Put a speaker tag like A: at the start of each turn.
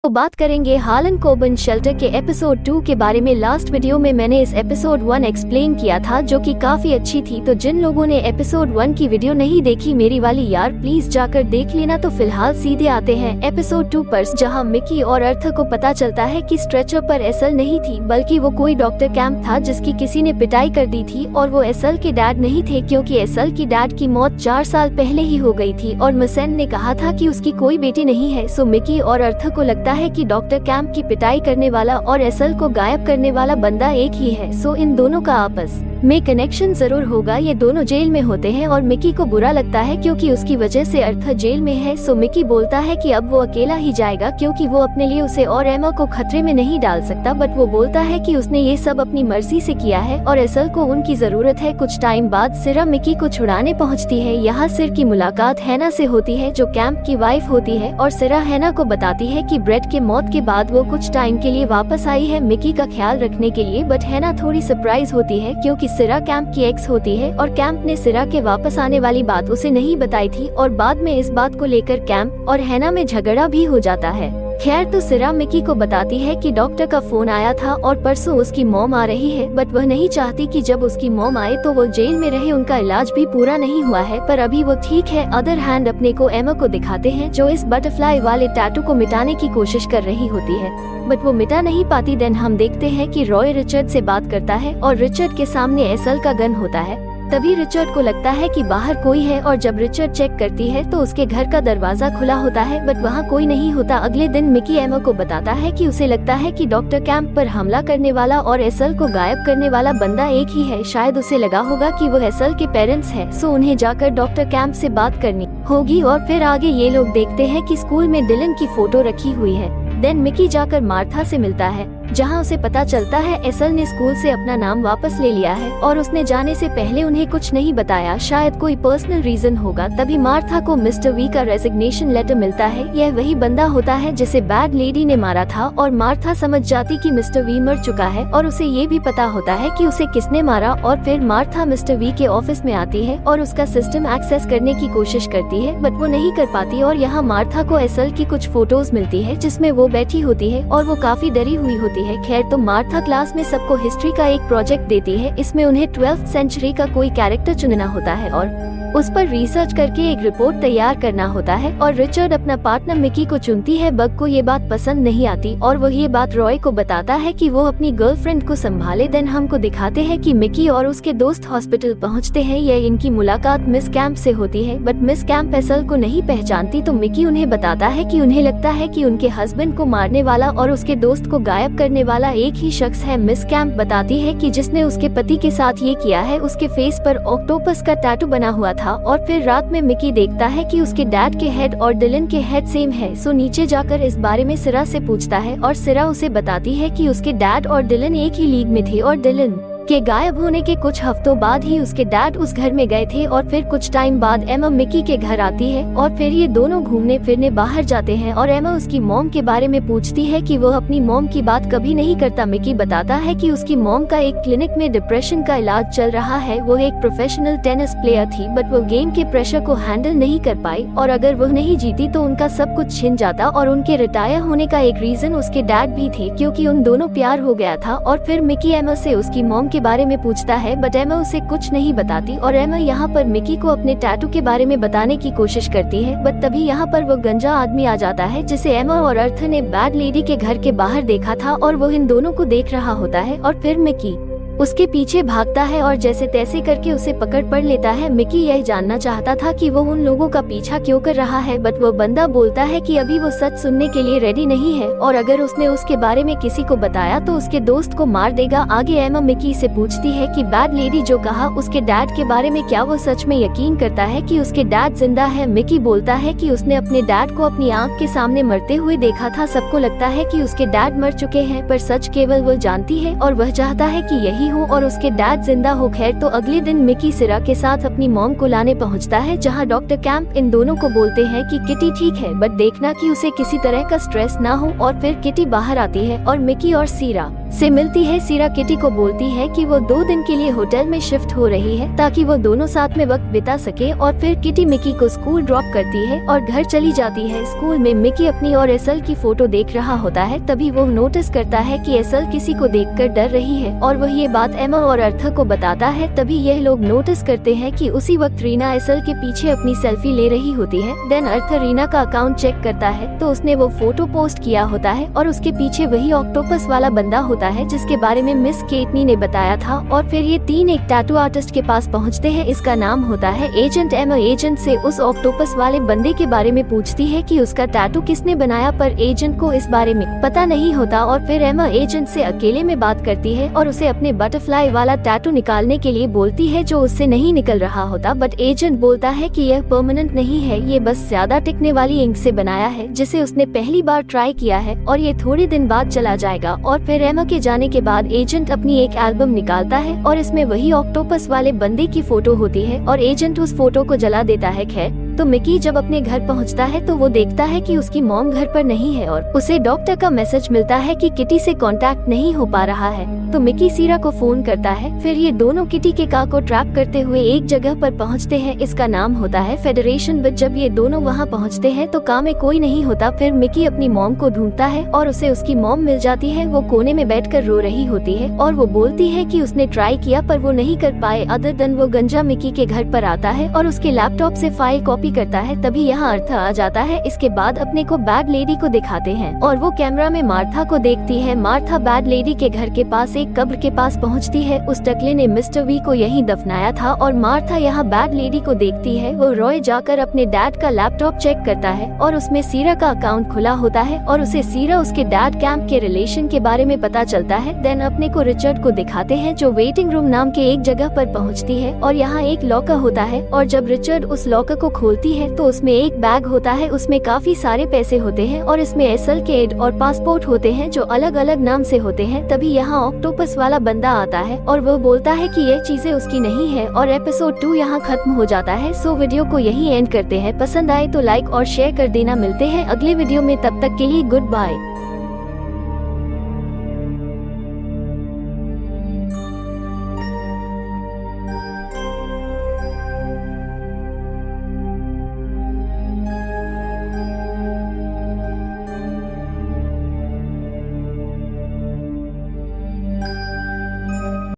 A: तो बात करेंगे हालन कोबन शेल्टर के एपिसोड 2 के बारे में। लास्ट वीडियो में मैंने इस एपिसोड 1 एक्सप्लेन किया था जो कि काफी अच्छी थी। तो जिन लोगों ने एपिसोड 1 की वीडियो नहीं देखी मेरी वाली यार प्लीज जाकर देख लेना। तो फिलहाल सीधे आते हैं एपिसोड 2 पर, जहां मिकी और अर्थ को पता चलता है कि स्ट्रेचर पर एसल नहीं थी बल्कि वो कोई डॉक्टर कैंप था जिसकी किसी ने पिटाई कर दी थी और वो एसल के डैड नहीं थे क्योंकि एसल की डैड की मौत 4 साल पहले ही हो गई थी और मसेन ने कहा था कि उसकी कोई बेटी नहीं है। सो मिकी और अर्थ को लगता है कि डॉक्टर कैंप की पिटाई करने वाला और एसल को गायब करने वाला बंदा एक ही है। सो इन दोनों का आपस में कनेक्शन जरूर होगा। ये दोनों जेल में होते हैं और मिकी को बुरा लगता है क्योंकि उसकी वजह से अर्थ जेल में है। सो मिकी बोलता है कि अब वो अकेला ही जाएगा क्योंकि वो अपने लिए उसे और एमा को खतरे में नहीं डाल सकता। बट वो बोलता है कि उसने ये सब अपनी मर्जी से किया है और एसल को उनकी जरूरत है। कुछ टाइम बाद सिरा मिकी को छुड़ाने पहुँचती है। यहाँ सिर की मुलाकात हैना से होती है जो कैंप की वाइफ होती है और सिरा हैना को बताती है कि ब्रेड के मौत के बाद वो कुछ टाइम के लिए वापस आई है मिकी का ख्याल रखने के लिए। बट हैना थोड़ी सरप्राइज होती है क्योंकि सिरा कैंप की एक्स होती है और कैंप ने सिरा के वापस आने वाली बात उसे नहीं बताई थी और बाद में इस बात को लेकर कैंप और हैना में झगड़ा भी हो जाता है। खैर तो सिरा मिकी को बताती है कि डॉक्टर का फोन आया था और परसों उसकी मॉम आ रही है। बट वह नहीं चाहती कि जब उसकी मॉम आए तो वो जेल में रहे, उनका इलाज भी पूरा नहीं हुआ है पर अभी वो ठीक है। अदर हैंड अपने को एमा को दिखाते हैं जो इस बटरफ्लाई वाले टैटू को मिटाने की कोशिश कर रही होती है बट वो मिटा नहीं पाती। देन हम देखते हैं कि रॉय रिचर्ड से बात करता है और रिचर्ड के सामने एसल का गन होता है। तभी रिचर्ड को लगता है कि बाहर कोई है और जब रिचर्ड चेक करती है तो उसके घर का दरवाजा खुला होता है बट वहाँ कोई नहीं होता। अगले दिन मिकी एमा को बताता है कि उसे लगता है कि डॉक्टर कैंप पर हमला करने वाला और एसल को गायब करने वाला बंदा एक ही है। शायद उसे लगा होगा कि वो एसल के पेरेंट्स हैं। सो उन्हें जाकर डॉक्टर कैंप से बात करनी होगी। और फिर आगे ये लोग देखते हैं कि स्कूल में डिलन की फोटो रखी हुई है। देन मिकी जाकर मार्था से मिलता है जहां उसे पता चलता है एसल ने स्कूल से अपना नाम वापस ले लिया है और उसने जाने से पहले उन्हें कुछ नहीं बताया, शायद कोई पर्सनल रीजन होगा। तभी मार्था को मिस्टर वी का रेजिग्नेशन लेटर मिलता है। यह वही बंदा होता है जिसे बैड लेडी ने मारा था और मार्था समझ जाती कि मिस्टर वी मर चुका है और उसे ये भी पता होता है कि उसे किसने मारा। और फिर मार्था मिस्टर वी के ऑफिस में आती है और उसका सिस्टम एक्सेस करने की कोशिश करती है बट वो नहीं कर पाती और यहाँ मार्था को एसल की कुछ फोटोज मिलती है जिसमें वो बैठी होती है और वो काफी डरी हुई होती है। खैर तो मार्था क्लास में सबको हिस्ट्री का एक प्रोजेक्ट देती है। इसमें उन्हें 12th सेंचुरी का कोई कैरेक्टर चुनना होता है और उस पर रिसर्च करके एक रिपोर्ट तैयार करना होता है। और रिचर्ड अपना पार्टनर मिकी को चुनती है। बग को ये बात पसंद नहीं आती और वह ये बात रॉय को बताता है कि वो अपनी गर्लफ्रेंड को संभाले। देन हमको दिखाते हैं कि मिकी और उसके दोस्त हॉस्पिटल पहुंचते हैं। यह इनकी मुलाकात मिस कैंप से होती है बट मिस कैंप एसल को नहीं पहचानती। तो मिकी उन्हें बताता है कि उन्हें लगता है कि उनके हस्बैंड को मारने वाला और उसके दोस्त को गायब करने वाला एक ही शख्स है। मिस कैंप बताती है कि जिसने उसके पति के साथ ये किया है उसके फेस पर ऑक्टोपस का टैटू बना हुआ था। और फिर रात में मिकी देखता है कि उसके डैड के हेड और डिलन के हेड सेम है। सो नीचे जाकर इस बारे में सिरा से पूछता है और सिरा उसे बताती है कि उसके डैड और डिलन एक ही लीग में थे और डिलन के गायब होने के कुछ हफ्तों बाद ही उसके डैड उस घर में गए थे। और फिर कुछ टाइम बाद एमा मिकी के घर आती है और फिर ये दोनों घूमने फिरने बाहर जाते हैं और एमा उसकी मॉम के बारे में पूछती है कि वो अपनी मॉम की बात कभी नहीं करता। मिकी बताता है कि उसकी मॉम का एक क्लिनिक में डिप्रेशन का इलाज चल रहा है। वो एक प्रोफेशनल टेनिस प्लेयर थी बट वो गेम के प्रेशर को हैंडल नहीं कर पाई और अगर वो नहीं जीती तो उनका सब कुछ छिन जाता। और उनके रिटायर होने का एक रीजन उसके डैड भी थे क्योंकि उन दोनों प्यार हो गया था। और फिर मिकी एमा से उसकी मॉम के बारे में पूछता है बट एमा उसे कुछ नहीं बताती और एमा यहाँ पर मिकी को अपने टैटू के बारे में बताने की कोशिश करती है। बट तभी यहाँ पर वो गंजा आदमी आ जाता है जिसे एमा और अर्थ ने बैड लेडी के घर के बाहर देखा था और वो इन दोनों को देख रहा होता है। और फिर मिकी उसके पीछे भागता है और जैसे तैसे करके उसे पकड़ पड़ लेता है। मिकी यह जानना चाहता था कि वो उन लोगों का पीछा क्यों कर रहा है बट वो बंदा बोलता है कि अभी वो सच सुनने के लिए रेडी नहीं है और अगर उसने उसके बारे में किसी को बताया तो उसके दोस्त को मार देगा। आगे एमा मिकी से पूछती है कि बैड लेडी जो कहा उसके डैड के बारे में क्या वो सच में यकीन करता है कि उसके डैड जिंदा है। मिकी बोलता है कि उसने अपने डैड को अपनी आंख के सामने मरते हुए देखा था। सबको लगता है कि उसके डैड मर चुके हैं पर सच केवल वो जानती है और वह चाहता है कि यही हो और उसके डैड जिंदा हो। खैर तो अगले दिन मिकी सिरा के साथ अपनी मॉम को लाने पहुंचता है जहां डॉक्टर कैंप इन दोनों को बोलते हैं कि किटी ठीक है बट देखना कि उसे किसी तरह का स्ट्रेस ना हो। और फिर किटी बाहर आती है और मिकी और सिरा से मिलती है। सीरा किटी को बोलती है कि वो 2 दिन के लिए होटल में शिफ्ट हो रही है ताकि वो दोनों साथ में वक्त बिता सके, और फिर किटी मिकी को स्कूल ड्रॉप करती है और घर चली जाती है। स्कूल में मिकी अपनी और एसल की फोटो देख रहा होता है, तभी वो नोटिस करता है कि एसल किसी को देखकर डर रही है और वह ये बात एमा और अर्थर को बताता है। तभी यह लोग नोटिस करते हैं कि उसी वक्त रीना एसल के पीछे अपनी सेल्फी ले रही होती है। देन अर्थर रीना का अकाउंट चेक करता है तो उसने वो फोटो पोस्ट किया होता है और उसके पीछे वही ऑक्टोपस वाला बंदा होता है जिसके बारे में मिस केटनी ने बताया था। और फिर ये तीन एक टैटू आर्टिस्ट के पास पहुंचते हैं। इसका नाम होता है एजेंट एमा। एजेंट से उस ऑक्टोपस वाले बंदे के बारे में पूछती है कि उसका टैटू किसने बनाया, पर एजेंट को इस बारे में पता नहीं होता। और फिर एमा एजेंट से अकेले में बात करती है और उसे अपने बटरफ्लाई वाला टैटू निकालने के लिए बोलती है जो उससे नहीं निकल रहा होता, बट एजेंट बोलता है कि यह परमानेंट नहीं है, ये बस ज्यादा टिकने वाली इंक से बनाया है जिसे उसने पहली बार ट्राई किया है और ये थोड़े दिन बाद चला जाएगा। और फिर एमा के जाने के बाद एजेंट अपनी एक एल्बम निकालता है और इसमें वही ऑक्टोपस वाले बंदे की फोटो होती है और एजेंट उस फोटो को जला देता है। खैर तो मिकी जब अपने घर पहुंचता है तो वो देखता है कि उसकी मॉम घर पर नहीं है और उसे डॉक्टर का मैसेज मिलता है कि किटी से कांटेक्ट नहीं हो पा रहा है। तो मिकी सीरा को फोन करता है। फिर ये दोनों किटी के कार को ट्रैप करते हुए एक जगह पर पहुंचते हैं, इसका नाम होता है फेडरेशन। बट जब ये दोनों वहां पहुंचते हैं तो कार में कोई नहीं होता। फिर मिकी अपनी मॉम को ढूंढता है और उसे उसकी मॉम मिल जाती है। वो कोने में बैठकर रो रही होती है और वो बोलती है कि उसने ट्राई किया पर वो नहीं कर पाए। अदर देन वो गंजा मिकी के घर पर आता है और उसके लैपटॉप से फाइल कॉपी करता है। तभी यहाँ अर्थर आ जाता है। इसके बाद अपने को बैड लेडी को दिखाते हैं और वो कैमरा में मार्था को देखती है। मार्था बैड लेडी के घर के पास एक कब्र के पास पहुँचती है। उस टकले ने मिस्टर वी को यहीं दफनाया था और मार्था यहाँ बैड लेडी को देखती है। वो रॉय जाकर अपने डैड का लैपटॉप चेक करता है और उसमें सीरा का अकाउंट खुला होता है और उसे सीरा उसके डैड कैंप के रिलेशन के बारे में पता चलता है। देन अपने को रिचर्ड को दिखाते हैं जो वेटिंग रूम नाम के एक जगह पर पहुँचती है और यहाँ एक लॉकर होता है और जब रिचर्ड उस लॉकर को खोलती है तो उसमें एक बैग होता है, उसमें काफी सारे पैसे होते हैं और इसमें एसल के और पासपोर्ट होते हैं जो अलग अलग नाम से होते हैं। तभी यहाँ ऑक्टोपस वाला बंदा आता है और वो बोलता है कि ये चीजें उसकी नहीं है और एपिसोड 2 यहाँ खत्म हो जाता है। सो वीडियो को यहीं एंड करते हैं। पसंद आए तो लाइक और शेयर कर देना। मिलते हैं अगले वीडियो में, तब तक के लिए गुड बाय।